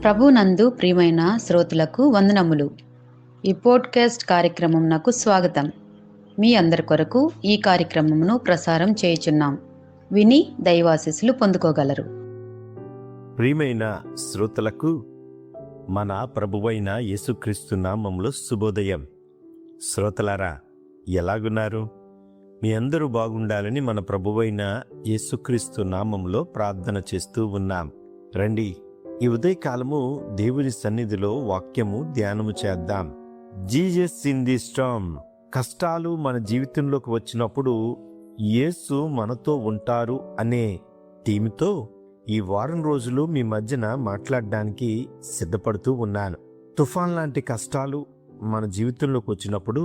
ప్రభునందు ప్రియమైన శ్రోతలకు వందనములు. ఈ పోడ్కాస్ట్ కార్యక్రమం నాకు స్వాగతం. మీ అందరి కొరకు ఈ కార్యక్రమమును ప్రసారం చేయుచున్నాం. విని దైవాశీస్సులు పొందుకోగలరు. ప్రియమైన శ్రోతలకు మన ప్రభువైన యేసుక్రీస్తు నామములో శుభోదయం. శ్రోతలారా, ఎలాగున్నారు? మీ అందరూ బాగుండాలని మన ప్రభువైన యేసుక్రీస్తు నామములో ప్రార్థన చేస్తూ ఉన్నాం. రండి, ఈ ఉదయకాలము దేవుని సన్నిధిలో వాక్యము ధ్యానము చేద్దాం. Jesus in the Storm. కష్టాలు మన జీవితంలోకి వచ్చినప్పుడు యేసు మనతో ఉంటారు అనే థీమ్తో ఈ వారం రోజులు మీ మధ్యన మాట్లాడడానికి సిద్ధపడుతూ ఉన్నాను. తుఫాన్ లాంటి కష్టాలు మన జీవితంలోకి వచ్చినప్పుడు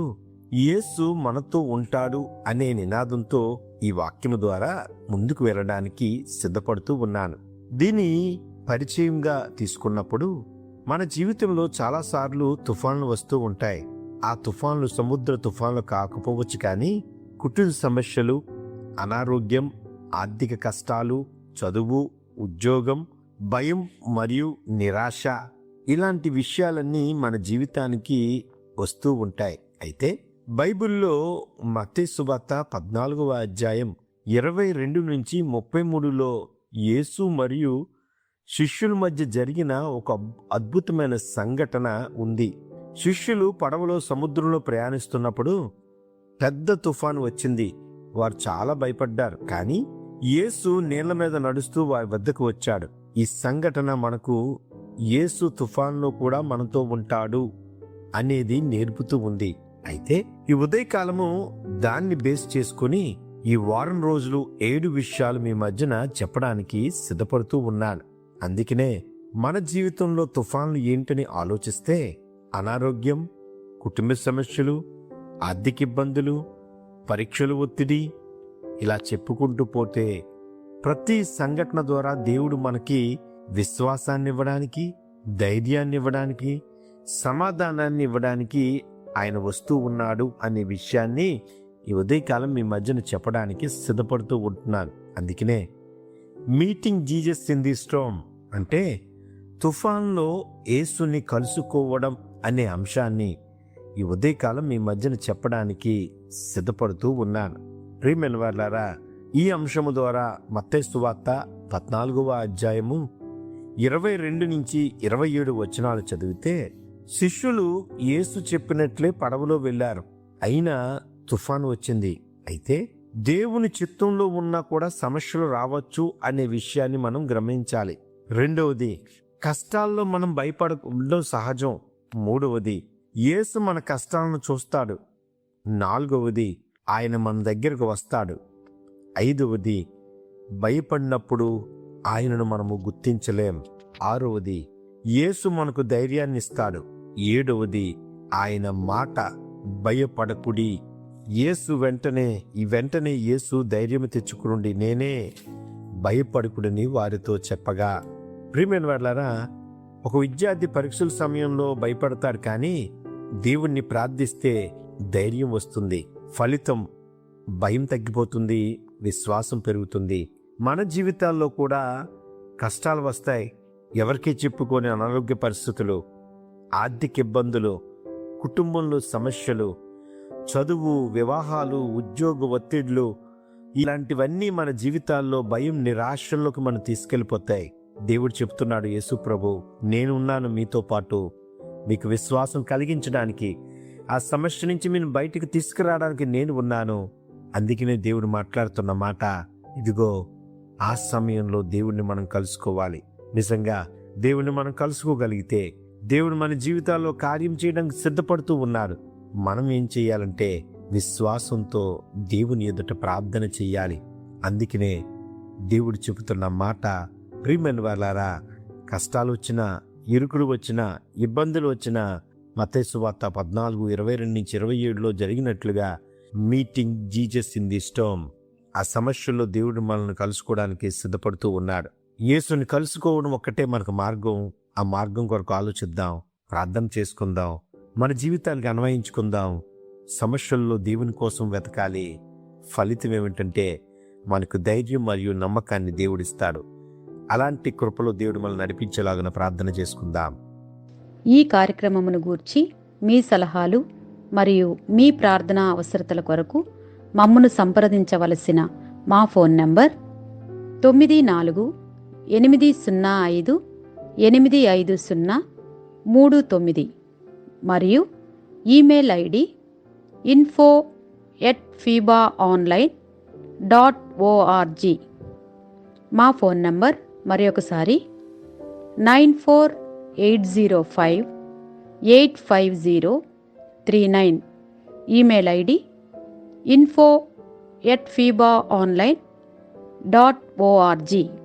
యేసు మనతో ఉంటాడు అనే నినాదంతో ఈ వాక్యం ద్వారా ముందుకు వెళ్ళడానికి సిద్ధపడుతూ ఉన్నాను. దీని పరిచయంగా తీసుకున్నప్పుడు మన జీవితంలో చాలాసార్లు తుఫాన్లు వస్తూ ఉంటాయి. ఆ తుఫాన్లు సముద్ర తుఫాన్లు కాకపోవచ్చు, కానీ కుటుంబ సమస్యలు, అనారోగ్యం, ఆర్థిక కష్టాలు, చదువు, ఉద్యోగం, భయం మరియు నిరాశ, ఇలాంటి విషయాలన్నీ మన జీవితానికి వస్తూ ఉంటాయి. అయితే బైబిల్లో మత్తయి సువార్త 14వ అధ్యాయం 22 నుంచి 33లో యేసు మరియు శిష్యుల మధ్య జరిగిన ఒక అద్భుతమైన సంఘటన ఉంది. శిష్యులు పడవలో సముద్రంలో ప్రయాణిస్తున్నప్పుడు పెద్ద తుఫాను వచ్చింది. వారు చాలా భయపడ్డారు, కానీ యేసు నీళ్ల మీద నడుస్తూ వారి వద్దకు వచ్చాడు. ఈ సంఘటన మనకు యేసు తుఫాన్లో కూడా మనతో ఉంటాడు అనేది నేర్పుతూ ఉంది. అయితే ఈ ఉదయకాలము దాన్ని బేస్ చేసుకుని ఈ వారం రోజులు 7 విషయాలు మీ మధ్యన చెప్పడానికి సిద్ధపడుతూ ఉన్నాను. అందుకనే మన జీవితంలో తుఫాన్లు ఏంటని ఆలోచిస్తే అనారోగ్యం, కుటుంబ సమస్యలు, ఆర్థిక ఇబ్బందులు, పరీక్షల ఒత్తిడి, ఇలా చెప్పుకుంటూ పోతే ప్రతి సంఘటన ద్వారా దేవుడు మనకి విశ్వాసాన్ని ఇవ్వడానికి, ధైర్యాన్ని ఇవ్వడానికి, సమాధానాన్ని ఇవ్వడానికి ఆయన వస్తూ ఉన్నాడు అనే విషయాన్ని ఈ ఉదయకాలం మీ మధ్యన చెప్పడానికి సిద్ధపడుతూ ఉంటున్నాను. అందుకనే meeting Jesus in the Storm అంటే తుఫాన్లో యేసుని కలుసుకోవడం అనే అంశాన్ని ఈ ఉదయకాలం మీ మధ్యన చెప్పడానికి సిద్ధపడుతూ ఉన్నాను. ప్రియమైన వారలారా, ఈ అంశము ద్వారా మత్తయి సువార్త 14వ అధ్యాయము 22 నుంచి 27 వచనాలు చదివితే, శిష్యులు యేసు చెప్పినట్లే పడవలో వెళ్ళారు. అయినా తుఫాను వచ్చింది. అయితే దేవుని చిత్తంలో ఉన్నా కూడా సమస్యలు రావచ్చు అనే విషయాన్ని మనం గమనించాలి. రెండవది, కష్టాల్లో మనం భయపడడం సహజం. మూడవది, యేసు మన కష్టాలను చూస్తాడు. నాలుగవది, ఆయన మన దగ్గరకు వస్తాడు. ఐదవది, భయపడినప్పుడు ఆయనను మనము గుర్తించలేం. ఆరవది, యేసు మనకు ధైర్యాన్ని ఇస్తాడు. ఏడవది, ఆయన మాట భయపడకుడి. వెంటనే యేసు ధైర్యం తెచ్చుకునుండి, నేనే, భయపడకుడని వారితో చెప్పగా. ప్రియమైన వారలారా, ఒక విద్యార్థి పరీక్షల సమయంలో భయపడతాడు, కానీ దేవుణ్ణి ప్రార్థిస్తే ధైర్యం వస్తుంది, ఫలితం భయం తగ్గిపోతుంది, విశ్వాసం పెరుగుతుంది. మన జీవితాల్లో కూడా కష్టాలు వస్తాయి. ఎవరికీ చెప్పుకోని అనారోగ్య పరిస్థితులు, ఆర్థిక ఇబ్బందులు, కుటుంబంలో సమస్యలు, చదువు, వివాహాలు, ఉద్యోగ ఒత్తిళ్లు, ఇలాంటివన్నీ మన జీవితాల్లో భయం, నిరాశల్లోకి మనం తీసుకెళ్ళిపోతాయి. దేవుడు చెప్తున్నాడు, యేసు ప్రభు, నేనున్నాను మీతో పాటు, మీకు విశ్వాసం కలిగించడానికి, ఆ సమస్య నుంచి మీరు బయటికి తీసుకురావడానికి నేను ఉన్నాను. అందుకనే దేవుడు మాట్లాడుతున్న మాట, ఇదిగో ఆ సమయంలో దేవుణ్ణి మనం కలుసుకోవాలి. నిజంగా దేవుణ్ణి మనం కలుసుకోగలిగితే దేవుడు మన జీవితాల్లో కార్యం చేయడానికి సిద్ధపడుతూ ఉన్నారు. మనం ఏం చేయాలంటే విశ్వాసంతో దేవుని ఎదుట ప్రార్థన చెయ్యాలి. అందుకనే దేవుడు చెబుతున్న మాట, ప్రియమైన వారలారా, కష్టాలు వచ్చినా, ఇరుకులు వచ్చినా, ఇబ్బందులు వచ్చినా మత్తయి సువార్త 14:22 నుంచి 27లో జరిగినట్లుగా meeting Jesus in the storm, ఆ సమస్యల్లో దేవుడు మనల్ని కలుసుకోవడానికి సిద్ధపడుతూ ఉన్నాడు. యేసుని కలుసుకోవడం ఒక్కటే మనకు మార్గం. ఆ మార్గం కొరకు ఆలోచిద్దాం, ప్రార్థన చేసుకుందాం, మన జీవితానికి అన్వయించుకుందాం. సమస్యల్లో దేవుని కోసం వెతకాలి. ఫలితం ఏమిటంటే మనకు ధైర్యం మరియు నమ్మకాన్ని దేవుడిస్తాడు. అలాంటి కృపలో దేవుడు మనల్ని నడిపించేలాగా ప్రార్థన చేసుకుందాం. ఈ కార్యక్రమమును గూర్చి మీ సలహాలు మరియు మీ ప్రార్థనా అవసరతల కొరకు మమ్మను సంప్రదించవలసిన మా ఫోన్ నంబర్ 9480585039 మరియు ఈమెయిల్ ఐడి info@fibaonline.org. మా ఫోన్ నంబర్ మరొకసారి 9480585039. Email ID info@fibaonline.org.